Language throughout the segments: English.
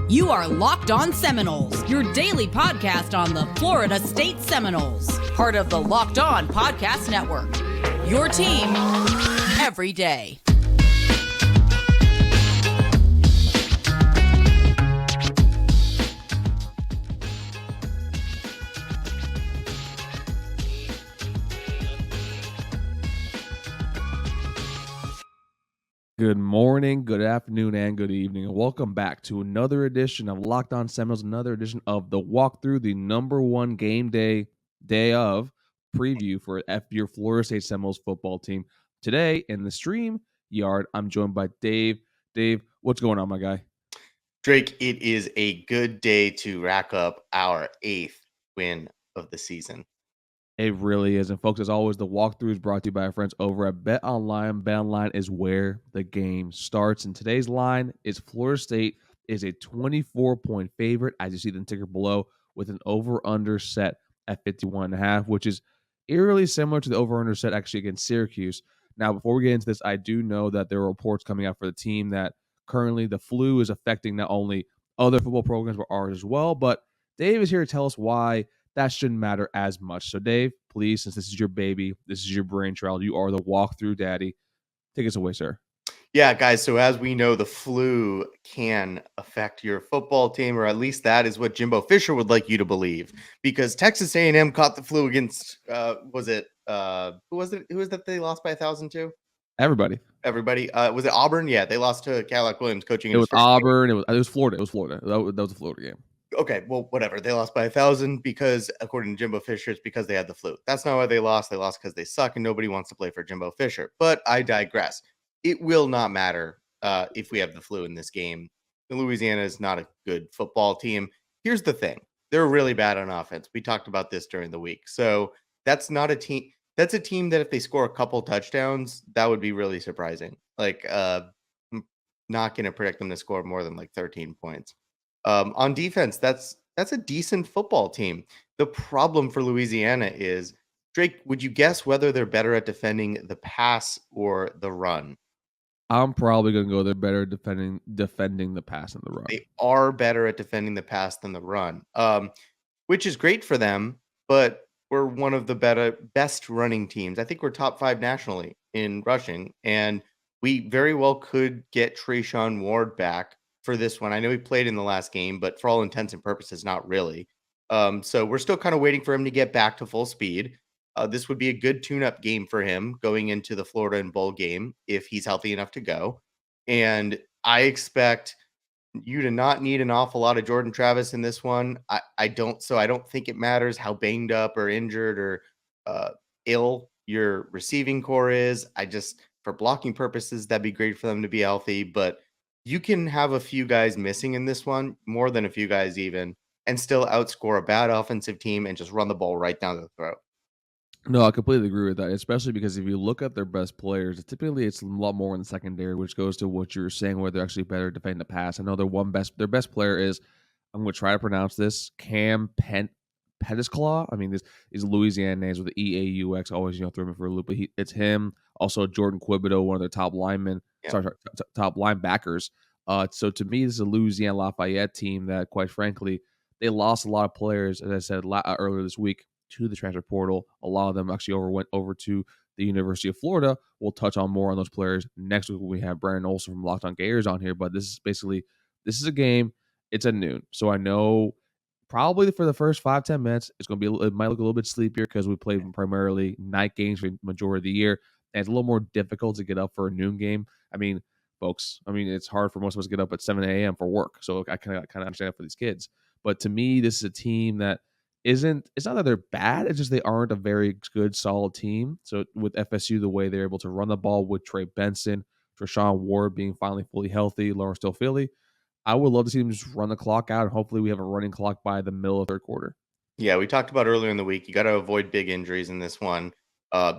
You are Locked On Seminoles, your daily podcast on the Florida State Seminoles, part of the Locked On Podcast Network. Your team every day. Good morning, good afternoon, and good evening, and welcome back to another edition of Locked On Seminoles, another edition of the walkthrough, the number one game day of preview for your Florida State Seminoles football team. Today in the stream yard, I'm joined by Dave. Dave, what's going on, my guy? Drake, it is a good day to rack up our 8th win of the season. It really is. And folks, as always, the walkthrough is brought to you by our friends over at Bet Online. Bet Online is where the game starts. And today's line is Florida State is a 24-point favorite, as you see the ticker below, with an over-under set at 51.5, which is eerily similar to the over-under set actually against Syracuse. Now, before we get into this, I do know that there are reports coming out for the team that currently the flu is affecting not only other football programs, but ours as well. But Dave is here to tell us why that shouldn't matter as much. So, Dave, please, since this is your baby, this is your brainchild, you are the walkthrough daddy. Take us away, sir. Yeah, guys, so as we know, the flu can affect your football team, or at least that is what Jimbo Fisher would like you to believe, because Texas A&M caught the flu against, who was it that they lost by 1,000 to? Everybody. Was it Auburn? Yeah, they lost to Cadillac Williams coaching. It was Auburn. It was Florida. It was Florida. That was a Florida game. Okay, well, whatever. They lost by 1,000 because, according to Jimbo Fisher, it's because they had the flu. That's not why they lost. They lost because they suck and nobody wants to play for Jimbo Fisher. But I digress. It will not matter if we have the flu in this game. Louisiana is not a good football team. Here's the thing. They're really bad on offense. We talked about this during the week. So that's not a team. That's a team that if they score a couple touchdowns, that would be really surprising. Like, I'm not going to predict them to score more than like 13 points. On defense, that's a decent football team. The problem for Louisiana is, Drake, would you guess whether they're better at defending the pass or the run? I'm probably going to go they're better defending the pass and the run. They are better at defending the pass than the run, which is great for them, but we're one of the best running teams. I think we're top 5 nationally in rushing, and we very well could get Treshaun Ward back for this one. I know he played in the last game, but for all intents and purposes, not really. So we're still kind of waiting for him to get back to full speed. This would be a good tune-up game for him going into the Florida and Bowl game if he's healthy enough to go. And I expect you to not need an awful lot of Jordan Travis in this one. I don't think it matters how banged up or injured or ill your receiving core is. For blocking purposes, that'd be great for them to be healthy, but you can have a few guys missing in this one, more than a few guys even, and still outscore a bad offensive team and just run the ball right down the throat. No, I completely agree with that, especially because if you look at their best players, typically it's a lot more in the secondary, which goes to what you're saying, where they're actually better defending the pass. I know their best player is, I'm going to try to pronounce this, Cam Pettisclaw. I mean, these Louisiana names with the EAUX always, throw me for a loop, but it's him. Also, Jordan Quibido, one of their top linemen, top linebackers. So to me, this is a Louisiana Lafayette team that, quite frankly, they lost a lot of players, as I said earlier this week, to the transfer portal. A lot of them actually went over to the University of Florida. We'll touch on more on those players next week when we have Brandon Olson from Locked On Gators on here. But this is a game. It's at noon, so I know probably for the first 5-10 minutes it's going to be. It might look a little bit sleepier because we played primarily night games for the majority of the year, and it's a little more difficult to get up for a noon game. I mean, folks, it's hard for most of us to get up at 7 a.m. for work, so I kind of understand it for these kids. But to me, this is a team that it's not that they're bad, it's just they aren't a very good, solid team. So with FSU, the way they're able to run the ball with Trey Benson, Treshaun Ward being finally fully healthy, Lawrence Still Philly, I would love to see them just run the clock out, and hopefully we have a running clock by the middle of third quarter. Yeah, we talked about earlier in the week, you got to avoid big injuries in this one.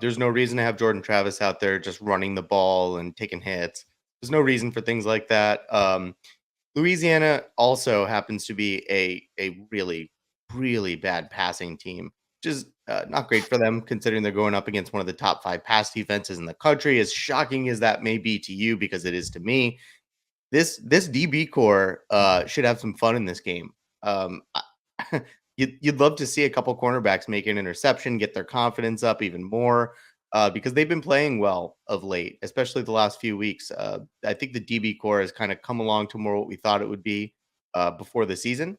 There's no reason to have Jordan Travis out there just running the ball and taking hits. There's no reason for things like that. Louisiana also happens to be a really, really bad passing team, which is not great for them considering they're going up against one of the top 5 pass defenses in the country. As shocking as that may be to you, because it is to me, This DB core should have some fun in this game. You'd love to see a couple cornerbacks make an interception, get their confidence up even more, because they've been playing well of late, especially the last few weeks. I think the DB core has kind of come along to more what we thought it would be before the season,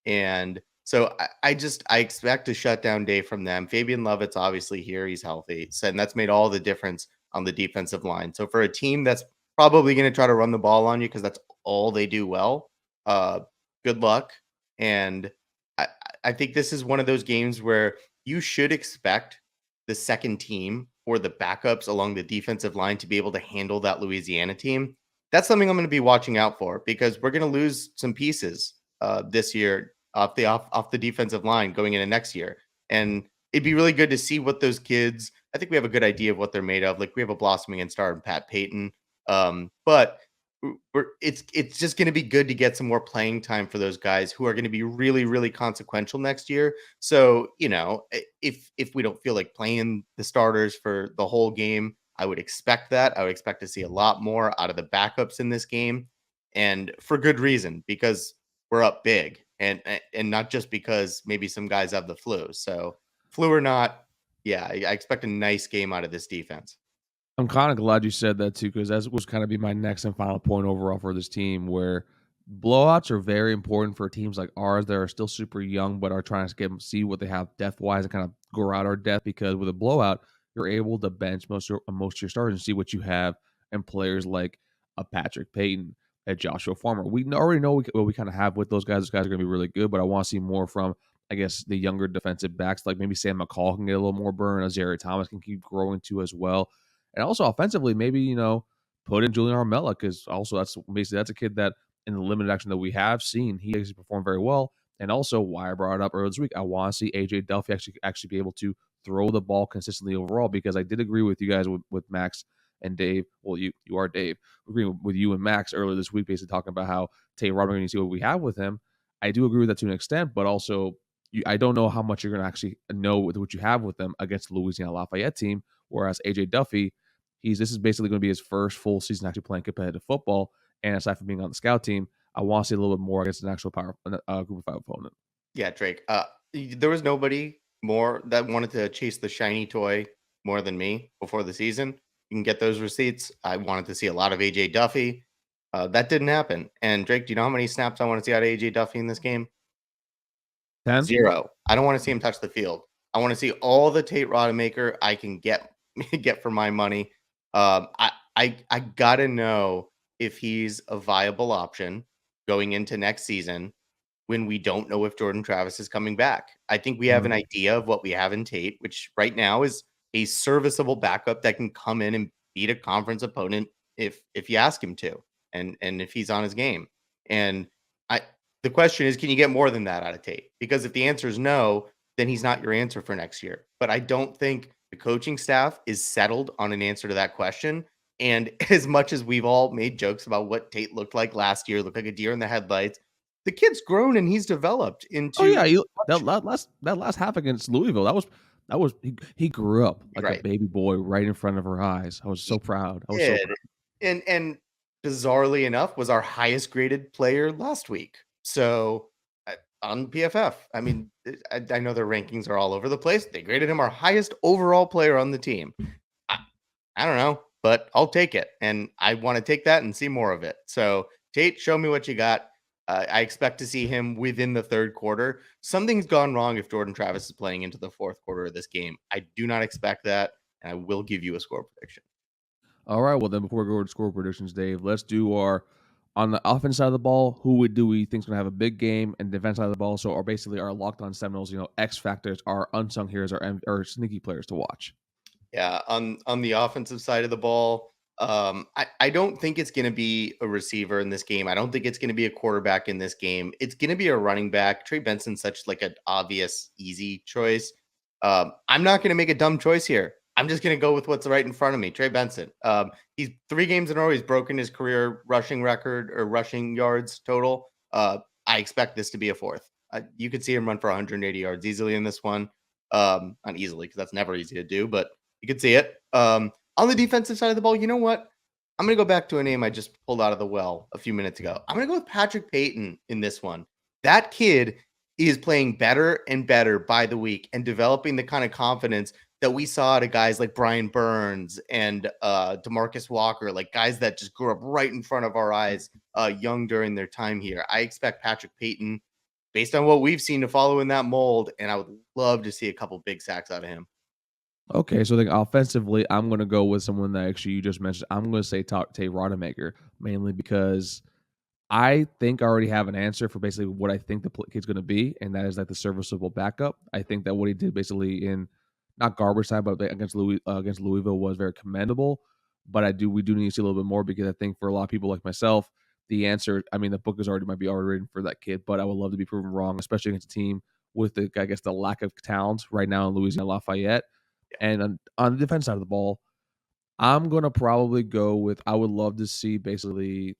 and so I expect a shutdown day from them. Fabian Lovett's obviously here; he's healthy, so and that's made all the difference on the defensive line. So for a team that's probably going to try to run the ball on you because that's all they do well. Uh, Good luck. And I, I think this is one of those games where you should expect the second team or the backups along the defensive line to be able to handle that Louisiana team. That's something I'm going to be watching out for because we're going to lose some pieces this year off the defensive line going into next year. And it'd be really good to see what those kids. I think we have a good idea of what they're made of. Like we have a blossoming and star in Pat Payton, but it's just going to be good to get some more playing time for those guys who are going to be really really consequential next year. So if we don't feel like playing the starters for the whole game, I would expect that. I would expect to see a lot more out of the backups in this game, and for good reason because we're up big, and not just because maybe some guys have the flu. So flu or not, yeah, I expect a nice game out of this defense. I'm kind of glad you said that too, because that was kind of be my next and final point overall for this team, where blowouts are very important for teams like ours that are still super young but are trying to see what they have depth wise and kind of grow out our depth. Because with a blowout, you're able to bench most of your starters and see what you have and players like a Patrick Payton, a Joshua Farmer. We already know what we kind of have with those guys. Those guys are going to be really good, but I want to see more from, I guess, the younger defensive backs, like maybe Sam McCall can get a little more burn, as Jerry Thomas can keep growing too as well. And also offensively, maybe, put in Julian Armella, because also that's a kid that in the limited action that we have seen, he actually performed very well. And also why I brought it up earlier this week, I want to see AJ Duffy actually be able to throw the ball consistently overall, because I did agree with you guys with Max and Dave. Well, you are Dave. Agreeing with you and Max earlier this week, basically talking about how Tate Rodman, going to see what we have with him. I do agree with that to an extent, but also I don't know how much you're going to actually know with what you have with them against the Louisiana Lafayette team. Whereas AJ Duffy, this is basically going to be his first full season actually playing competitive football. And aside from being on the scout team, I want to see a little bit more against an actual group of five opponent. Yeah, Drake. There was nobody more that wanted to chase the shiny toy more than me before the season. You can get those receipts. I wanted to see a lot of AJ Duffy. That didn't happen. And Drake, do you know how many snaps I want to see out of AJ Duffy in this game? 10? 0. I don't want to see him touch the field. I want to see all the Tate Rodemaker I can get get for my money. I gotta know if he's a viable option going into next season when we don't know if Jordan Travis is coming back. I think we have an idea of what we have in Tate, which right now is a serviceable backup that can come in and beat a conference opponent if you ask him to, and if he's on his game. And I the question is, can you get more than that out of Tate? Because if the answer is no, then he's not your answer for next year. But I don't think the coaching staff is settled on an answer to that question. And as much as we've all made jokes about what Tate looked like last year, looked like a deer in the headlights, the kid's grown and he's developed Oh into yeah, that last half against Louisville, that was he grew up like a right. baby boy right in front of our eyes. I was so proud. I was so Did. proud. And bizarrely enough, was our highest graded player last week. So on PFF, I mean, I know their rankings are all over the place. They graded him our highest overall player on the team. I, I don't know, but I'll take it, and I want to take that and see more of it. So Tate, show me what you got. I expect to see him within the third quarter. Something's gone wrong if Jordan Travis is playing into the fourth quarter of this game. I do not expect that, and I will give you a score prediction. All right, well then before we go to score predictions, Dave, let's do our on the offense side of the ball. Who do we think is going to have a big game? And defense side of the ball, so are basically our locked on Seminoles, X factors, our unsung heroes, our sneaky players to watch. Yeah, on the offensive side of the ball, I don't think it's going to be a receiver in this game. I don't think it's going to be a quarterback in this game. It's going to be a running back. Trey Benson's such like an obvious, easy choice. I'm not going to make a dumb choice here. I'm just going to go with what's right in front of me. Trey Benson. He's 3 games in a row. He's broken his career rushing record or rushing yards total. I expect this to be a fourth. You could see him run for 180 yards easily in this one. Not easily because that's never easy to do, but you could see it. On the defensive side of the ball, you know what? I'm going to go back to a name I just pulled out of the well a few minutes ago. I'm going to go with Patrick Payton in this one. That kid is playing better and better by the week and developing the kind of confidence that we saw to guys like Brian Burns and DeMarcus Walker, like guys that just grew up right in front of our eyes, young during their time here. I expect Patrick Payton, based on what we've seen, to follow in that mold, and I would love to see a couple big sacks out of him. Okay, so then offensively, I'm going to go with someone that actually you just mentioned. I'm going to say Tay Rodemaker, mainly because I think I already have an answer for basically what I think the kid's going to be, and that is like the serviceable backup. I think that what he did basically in not garbage time, but against Louisville was very commendable. But we do need to see a little bit more because I think for a lot of people like myself, the answer, I mean, the book is might be already written for that kid, but I would love to be proven wrong, especially against a team with the lack of talent right now in Louisiana Lafayette. And on the defense side of the ball, I'm going to probably go with, I would love to see basically,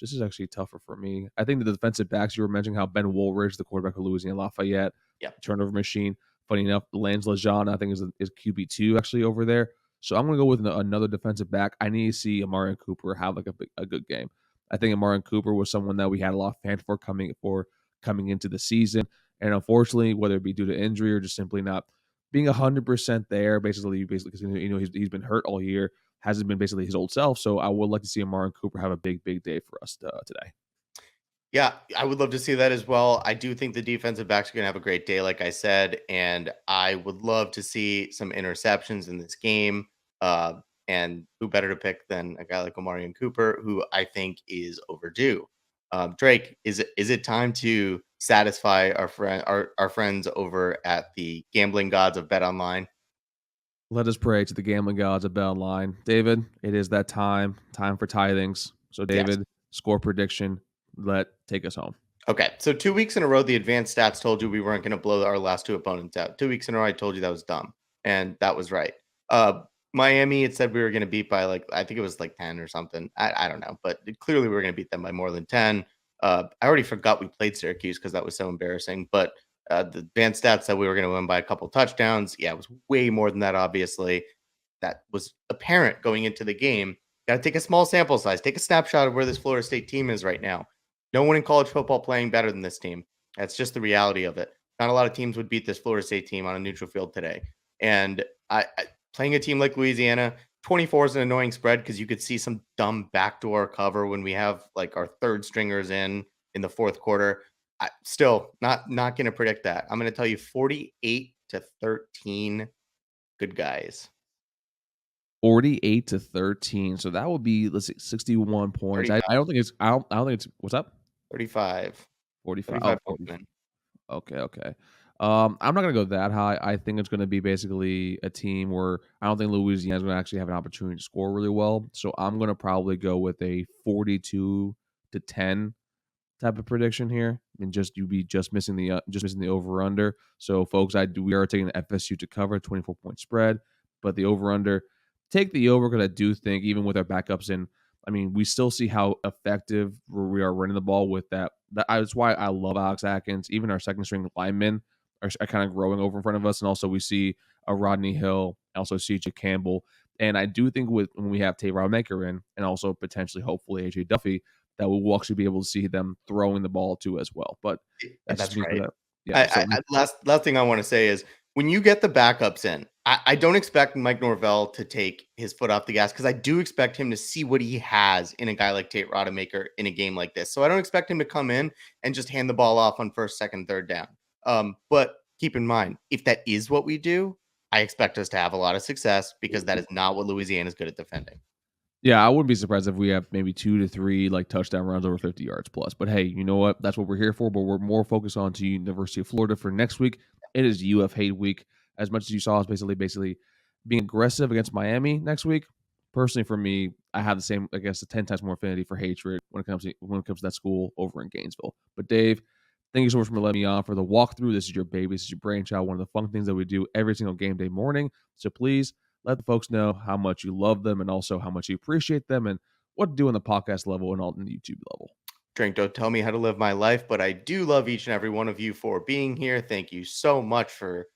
this is actually tougher for me. I think the defensive backs, you were mentioning how Ben Woolridge, the quarterback of Louisiana Lafayette, turnover machine. Funny enough, Lance Lejeune, I think, is QB2 actually over there. So I'm going to go with another defensive back. I need to see Amarian Cooper have like a good game. I think Amarian Cooper was someone that we had a lot of fans for coming into the season. And unfortunately, whether it be due to injury or just simply not being 100% there, basically because he's been hurt all year, hasn't been basically his old self. So I would like to see Amarian Cooper have a big day for us today. Yeah, I would love to see that as well. I do think the defensive backs are going to have a great day, like I said, and I would love to see some interceptions in this game. And who better to pick than a guy like Amarian Cooper, who I think is overdue. Drake, is it time to satisfy our friends over at the gambling gods of Bet Online? Let us pray to the gambling gods of Bet Online. David, it is that time for tithings. So David, score prediction. Take us home. Okay, so 2 weeks in a row, the advanced stats told you we weren't going to blow our last two opponents out. 2 weeks in a row, I told you that was dumb, and that was right. Miami, it said we were going to beat by I think it was 10 or something. I don't know, but clearly we were going to beat them by more than 10. I already forgot we played Syracuse because that was so embarrassing. But the advanced stats said we were going to win by a couple touchdowns. Yeah, it was way more than that. Obviously, that was apparent going into the game. Got to take a small sample size, take a snapshot of where this Florida State team is right now. No one in college football playing better than this team. That's just the reality of it. Not a lot of teams would beat this Florida State team on a neutral field today. And playing a team like Louisiana, 24 is an annoying spread because you could see some dumb backdoor cover when we have our third stringers in the fourth quarter. Still not going to predict that. I'm going to tell you 48-13. Good guys. 48-13. So that would be, let's see, 61 points. I don't think it's what's up? 35. 45. 35 Okay. I'm not going to go that high. I think it's going to be basically a team where I don't think Louisiana is going to actually have an opportunity to score really well. So I'm going to probably go with a 42-10 type of prediction here, and just missing the over under. So folks, we are taking the FSU to cover 24-point spread, but the over under, take the over because I do think even with our backups in, I mean, we still see how effective we are running the ball with that. That's why I love Alex Atkins. Even our second string linemen are kind of growing over in front of us, and also we see a Rodney Hill, also CJ Campbell, and I do think when we have Tay Rodemaker in, and also potentially hopefully AJ Duffy, that we will actually be able to see them throwing the ball too as well. But that's right. Yeah. Last thing I want to say is when you get the backups in, I don't expect Mike Norvell to take his foot off the gas because I do expect him to see what he has in a guy like Tate Rodemaker in a game like this. So I don't expect him to come in and just hand the ball off on first, second, third down. But keep in mind, if that is what we do, I expect us to have a lot of success because that is not what Louisiana is good at defending. Yeah, I wouldn't be surprised if we have maybe 2 to 3 touchdown runs over 50 yards plus. But hey, you know what? That's what we're here for. But we're more focused on to University of Florida for next week. It is UF Hate Week. As much as you saw us basically being aggressive against Miami next week, personally for me, I have the same, I guess, 10 times more affinity for hatred when it comes to that school over in Gainesville. But Dave, thank you so much for letting me on for the walkthrough. This is your baby. This is your brainchild. One of the fun things that we do every single game day morning. So please let the folks know how much you love them and also how much you appreciate them and what to do on the podcast level and all in the YouTube level. Drink, don't tell me how to live my life, but I do love each and every one of you for being here. Thank you so much for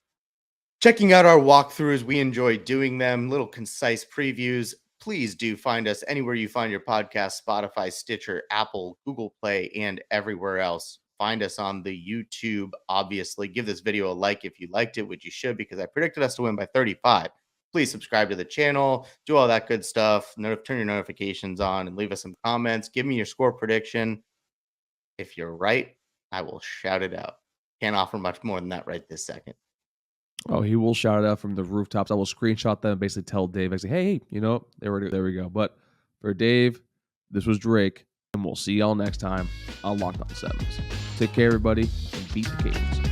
checking out our walkthroughs. We enjoy doing them, little concise previews. please do find us anywhere you find your podcast: Spotify, Stitcher, Apple, Google Play, and everywhere else. Find us on the YouTube, obviously. Give this video a like if you liked it, which you should, because I predicted us to win by 35. Please subscribe to the channel, do all that good stuff, turn your notifications on, and leave us some comments. Give me your score prediction. If you're right, I will shout it out. Can't offer much more than that right this second. Oh, he will shout it out from the rooftops. I will screenshot them and basically tell Dave, I say, hey, there we go. But for Dave, this was Drake, and we'll see y'all next time on Locked On Sevens. Take care, everybody, and beat the Cajuns.